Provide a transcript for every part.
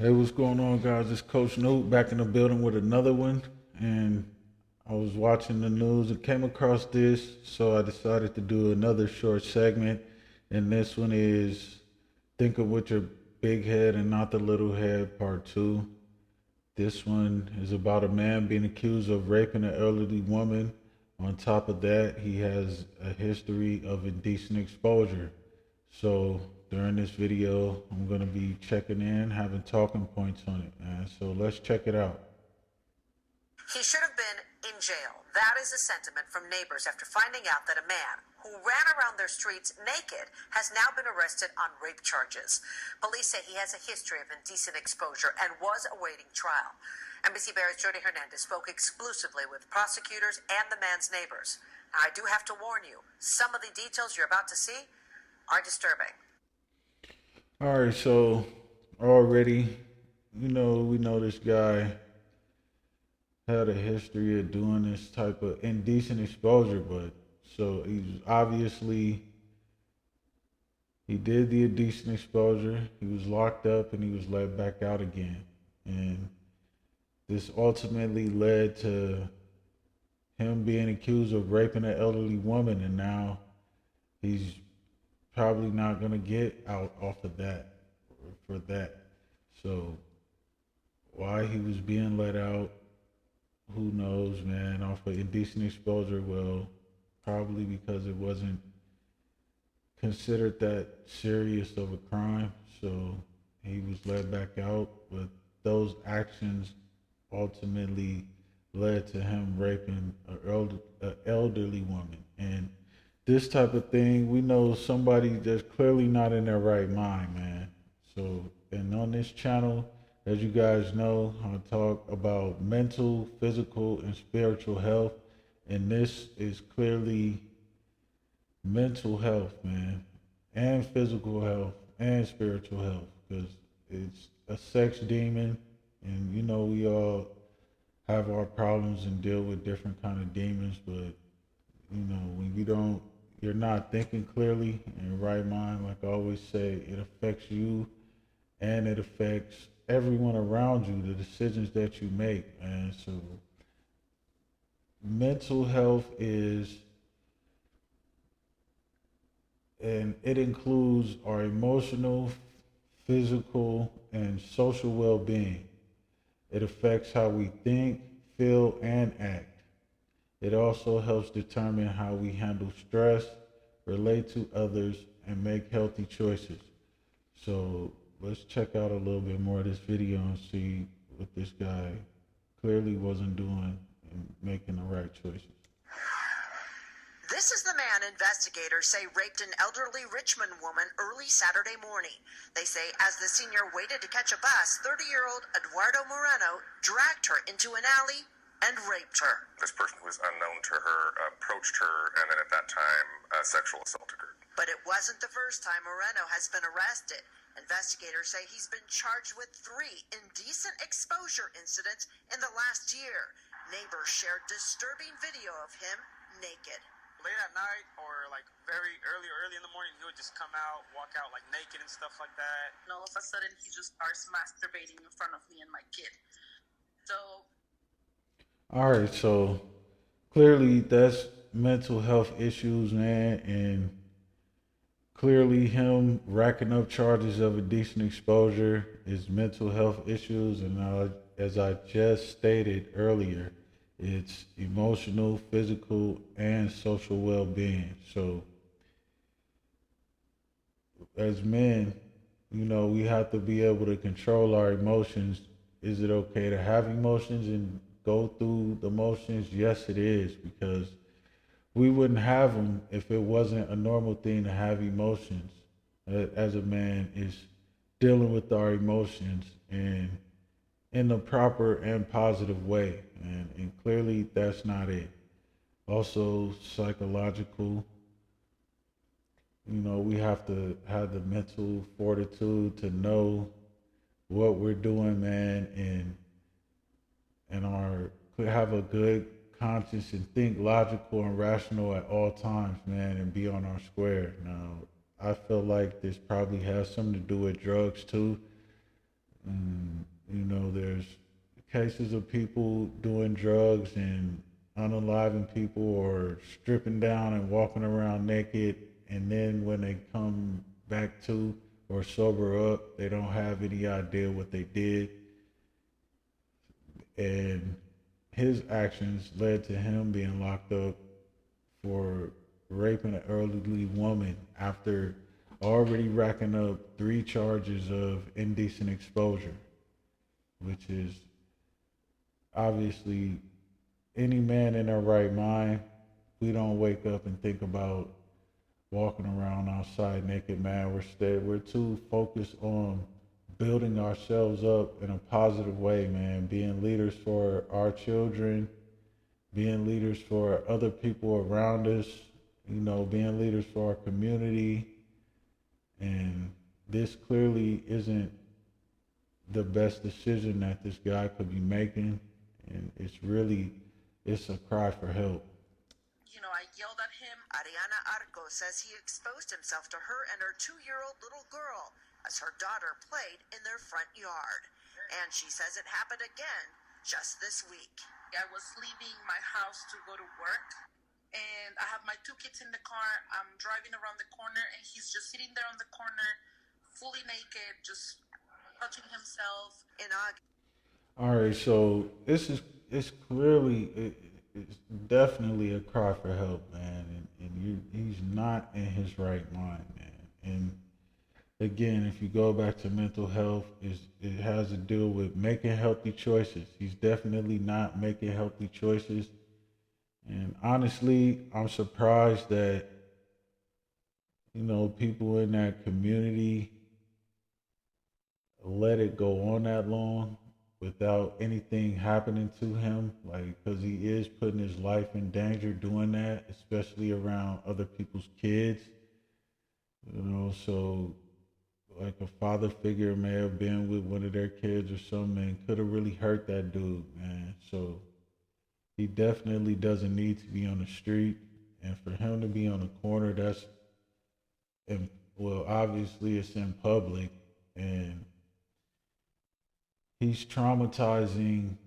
Hey, what's going on, guys? It's Coach Newt back in the building with another one. And I was watching the news and came across this, so I decided to do another short segment. And this one is Think of with your big head and not the little head, part two. This one is about a man being accused of raping an elderly woman. On top of that, he has a history of indecent exposure. So during this video, I'm going to be checking in, having talking points on it, man. So let's check it out. He should have been in jail. That is a sentiment from neighbors after finding out that a man who ran around their streets naked has now been arrested on rape charges. Police say he has a history of indecent exposure and was awaiting trial. NBC Bears' Jody Hernandez spoke exclusively with prosecutors and the man's neighbors. Now, I do have to warn you, some of the details you're about to see are disturbing. All right, so already, we know this guy had a history of doing this type of indecent exposure, but so he's obviously he did the indecent exposure. He was locked up and he was let back out again, and this ultimately led to him being accused of raping an elderly woman, and now he's probably not gonna get out off of that for that. So why he was being let out, who knows, man, off of indecent exposure. Well, probably because it wasn't considered that serious of a crime. So he was let back out, but those actions ultimately led to him raping an elderly woman. And this type of thing, we know somebody that's clearly not in their right mind, man. So, and on this channel, as you guys know, I talk about mental, physical, and spiritual health. And this is clearly mental health, man, and physical health and spiritual health, because it's a sex demon, and we all have our problems and deal with different kind of demons, but when you're not thinking clearly in your right mind, like I always say, it affects you and it affects everyone around you, the decisions that you make. And so mental health is, and it includes our emotional, physical, and social well-being. It affects how we think, feel, and act. It also helps determine how we handle stress, relate to others, and make healthy choices. So let's check out a little bit more of this video and see what this guy clearly wasn't doing and making the right choices. This is the man investigators say raped an elderly Richmond woman early Saturday morning. They say as the senior waited to catch a bus, 30-year-old Eduardo Moreno dragged her into an alley and raped her. This person who was unknown to her approached her, and then at that time, sexual assault occurred. But it wasn't the first time Moreno has been arrested. Investigators say he's been charged with 3 indecent exposure incidents in the last year. Neighbors shared disturbing video of him naked. Late at night or like very early in the morning, he would just come out, walk out like naked and stuff like that. And all of a sudden, he just starts masturbating in front of me and my kid. So, all right, so clearly that's mental health issues, man, and clearly him racking up charges of indecent exposure is mental health issues, and as I just stated earlier, it's emotional, physical, and social well-being. So as men, we have to be able to control our emotions. Is it okay to have emotions and go through the motions? Yes, it is, because we wouldn't have them if it wasn't a normal thing to have emotions. As a man, is dealing with our emotions and in a proper and positive way, and clearly that's not it. Also, psychological. We have to have the mental fortitude to know what we're doing, man, and have a good conscience and think logical and rational at all times, man, and be on our square. Now, I feel like this probably has something to do with drugs too. You know, there's cases of people doing drugs and unaliving people or stripping down and walking around naked, and then when they come back to or sober up, they don't have any idea what they did. And his actions led to him being locked up for raping an elderly woman after already racking up 3 charges of indecent exposure, which is obviously any man in their right mind. We don't wake up and think about walking around outside naked, man. We're too focused on building ourselves up in a positive way, man. Being leaders for our children, being leaders for other people around us, you know, being leaders for our community. And this clearly isn't the best decision that this guy could be making. And it's a cry for help. You know, I yelled at him. Ariana Arcos says he exposed himself to her and her 2-year-old little girl as her daughter played in their front yard. And she says it happened again just this week. I was leaving my house to go to work, and I have my 2 kids in the car. I'm driving around the corner, and he's just sitting there on the corner, fully naked, just touching himself. In August. All right, so it's definitely a cry for help, man, and he's not in his right mind, man. And again, if you go back to mental health, it has to do with making healthy choices. He's definitely not making healthy choices, and honestly, I'm surprised that, you know, people in that community let it go on that long without anything happening to him, like, because he is putting his life in danger doing that, especially around other people's kids, you know. So like a father figure may have been with one of their kids or something and could have really hurt that dude, man. So he definitely doesn't need to be on the street, and for him to be on the corner, well, obviously it's in public, and he's traumatizing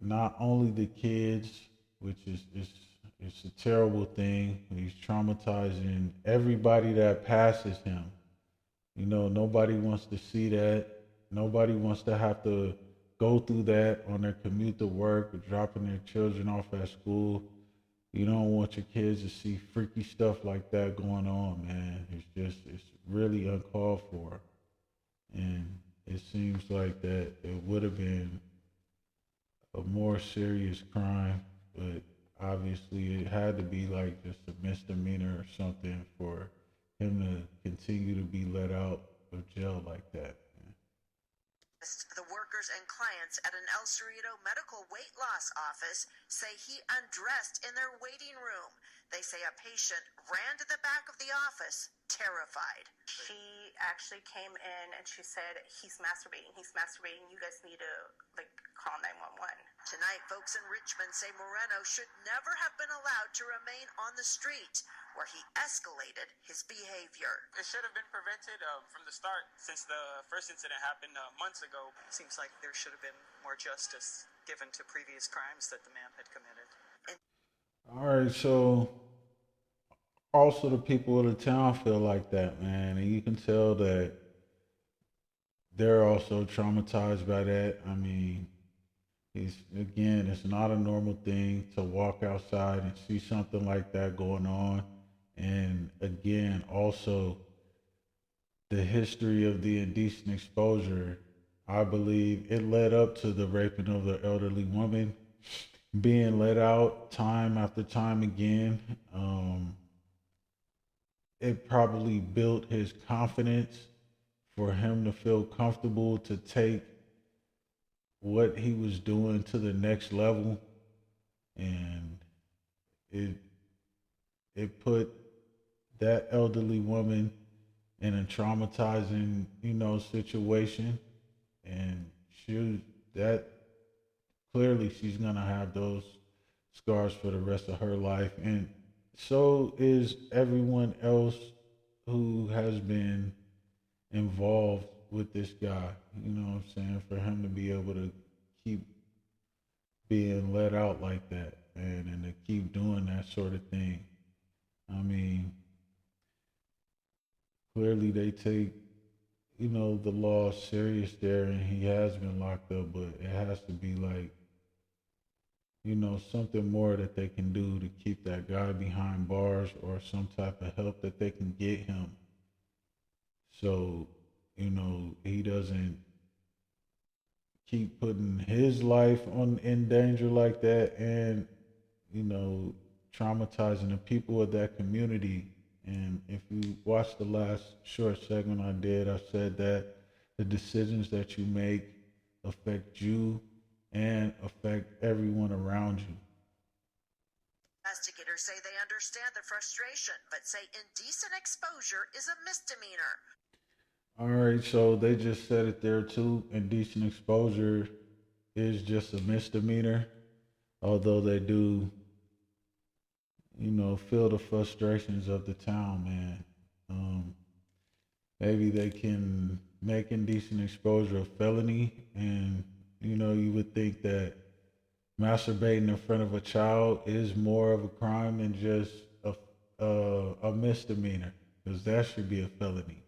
not only the kids, which is it's a terrible thing. He's traumatizing everybody that passes him. You know, nobody wants to see that. Nobody wants to have to go through that on their commute to work or dropping their children off at school. You don't want your kids to see freaky stuff like that going on, man. It's really uncalled for. And it seems like that it would have been a more serious crime, but obviously it had to be like just a misdemeanor or something for him to continue to be let out of jail like that. The workers and clients at an El Cerrito medical weight loss office say he undressed in their waiting room. They say a patient ran to the back of the office, terrified. She actually came in and she said, he's masturbating. You guys need to, call 911. Tonight, folks in Richmond say Moreno should never have been allowed to remain on the street, where he escalated his behavior. It should have been prevented from the start, since the first incident happened months ago. Seems like there should have been more justice given to previous crimes that the man had committed. All right, so also the people of the town feel like that, man, and you can tell that they're also traumatized by that. I mean, it's not a normal thing to walk outside and see something like that going on. And again, also the history of the indecent exposure, I believe it led up to the raping of the elderly woman, being let out time after time again. It probably built his confidence for him to feel comfortable to take what he was doing to the next level. And it put that elderly woman in a traumatizing, situation. And clearly she's gonna have those scars for the rest of her life. And so is everyone else who has been involved with this guy. you know what I'm saying, for him to be able to keep being let out like that, and to keep doing that sort of thing. I mean, clearly they take, you know, the law serious there, and he has been locked up, but it has to be like, you know, something more that they can do to keep that guy behind bars, or some type of help that they can get him. So, you know, he doesn't keep putting his life on in danger like that, and, you know, traumatizing the people of that community. And if you watch the last short segment I did, I said that the decisions that you make affect you and affect everyone around you. Investigators say they understand the frustration, but say indecent exposure is a misdemeanor. All right, so they just said it there too. Indecent exposure is just a misdemeanor, although they do, you know, feel the frustrations of the town, man. Maybe they can make indecent exposure a felony, and, you know, you would think that masturbating in front of a child is more of a crime than just a misdemeanor, because that should be a felony,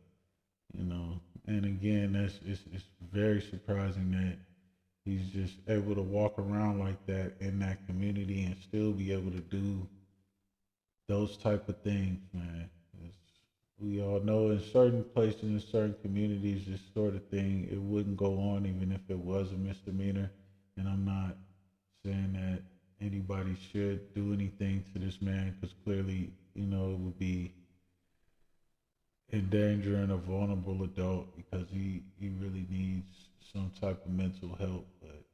you know. And again, it's very surprising that he's just able to walk around like that in that community and still be able to do those type of things, man. We all know in certain places, in certain communities, this sort of thing, it wouldn't go on even if it was a misdemeanor. And I'm not saying that anybody should do anything to this man, because clearly, you know, it would be endangering a vulnerable adult, because he really needs some type of mental help. But,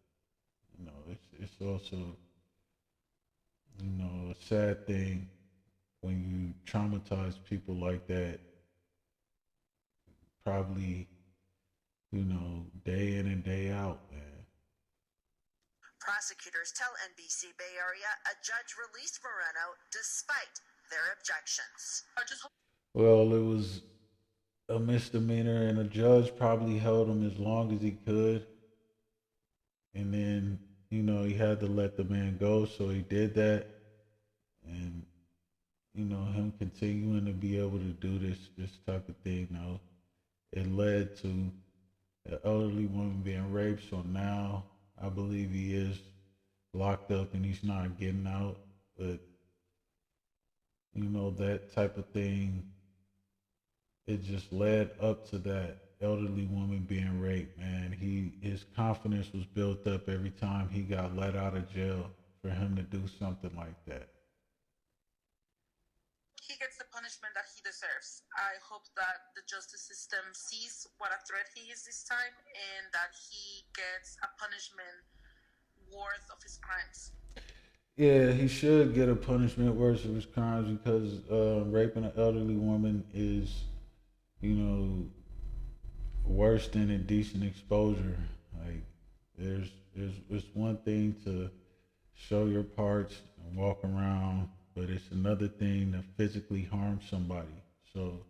you know, it's also, you know, a sad thing when you traumatize people like that, probably, you know, day in and day out, man. Prosecutors tell NBC Bay Area a judge released Moreno despite their objections. Well, it was a misdemeanor, and a judge probably held him as long as he could. And then, you know, he had to let the man go, so he did that. And, you know, him continuing to be able to do this type of thing, you know, it led to an elderly woman being raped. So now I believe he is locked up and he's not getting out. But, you know, that type of thing, it just led up to that elderly woman being raped, man. His confidence was built up every time he got let out of jail for him to do something like that. He gets the punishment that he deserves. I hope that the justice system sees what a threat he is this time, and that he gets a punishment worth of his crimes. Yeah, he should get a punishment worse of his crimes, because raping an elderly woman is, you know, worse than indecent exposure. Like, it's one thing to show your parts and walk around, but it's another thing to physically harm somebody. So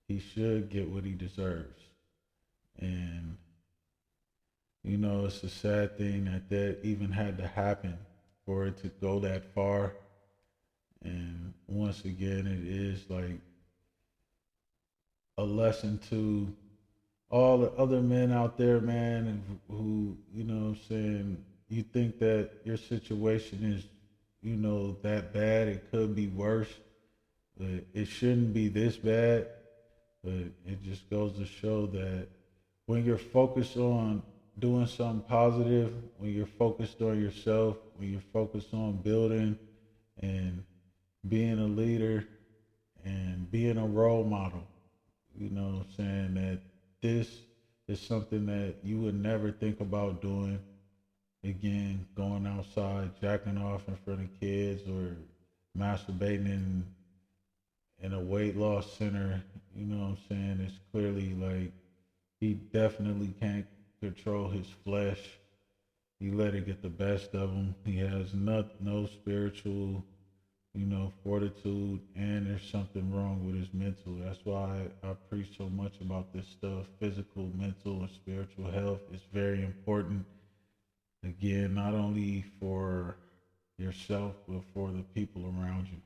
he should get what he deserves. And, you know, it's a sad thing that even had to happen for it to go that far. And once again, it is like a lesson to all the other men out there, man, who, you know what I'm saying, you think that your situation is, you know, that bad. It could be worse, but it shouldn't be this bad. But it just goes to show that when you're focused on doing something positive, when you're focused on yourself, when you're focused on building and being a leader and being a role model, you know what I'm saying, that this is something that you would never think about doing again, going outside, jacking off in front of kids, or masturbating in a weight loss center. You know what I'm saying? It's clearly like he definitely can't control his flesh. He let it get the best of him. He has no spiritual, fortitude, and there's something wrong with his mental. That's why I preach so much about this stuff. Physical, mental, and spiritual health is very important. Again, not only for yourself, but for the people around you.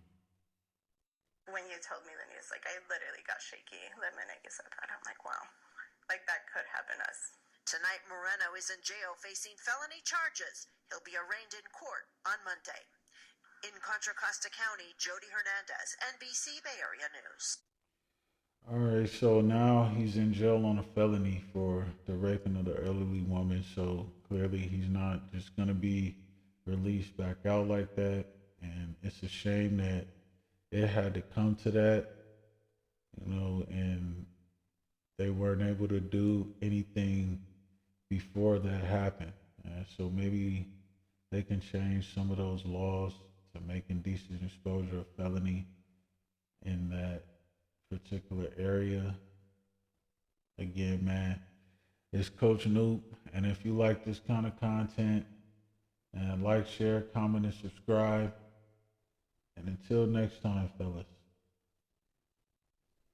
When you told me the news, like, I literally got shaky the minute you said that. I'm like, wow, like, that could happen to us. Tonight, Moreno is in jail facing felony charges. He'll be arraigned in court on Monday. In Contra Costa County, Jody Hernandez, NBC Bay Area News. All right, so now he's in jail on a felony for the raping of the elderly woman. So clearly he's not just going to be released back out like that. And it's a shame that it had to come to that, and they weren't able to do anything before that happened. So maybe they can change some of those laws to make indecent exposure a felony in that particular area. Again, man, it's Coach Noop, and if you like this kind of content, like, share, comment, and subscribe. And until next time, fellas.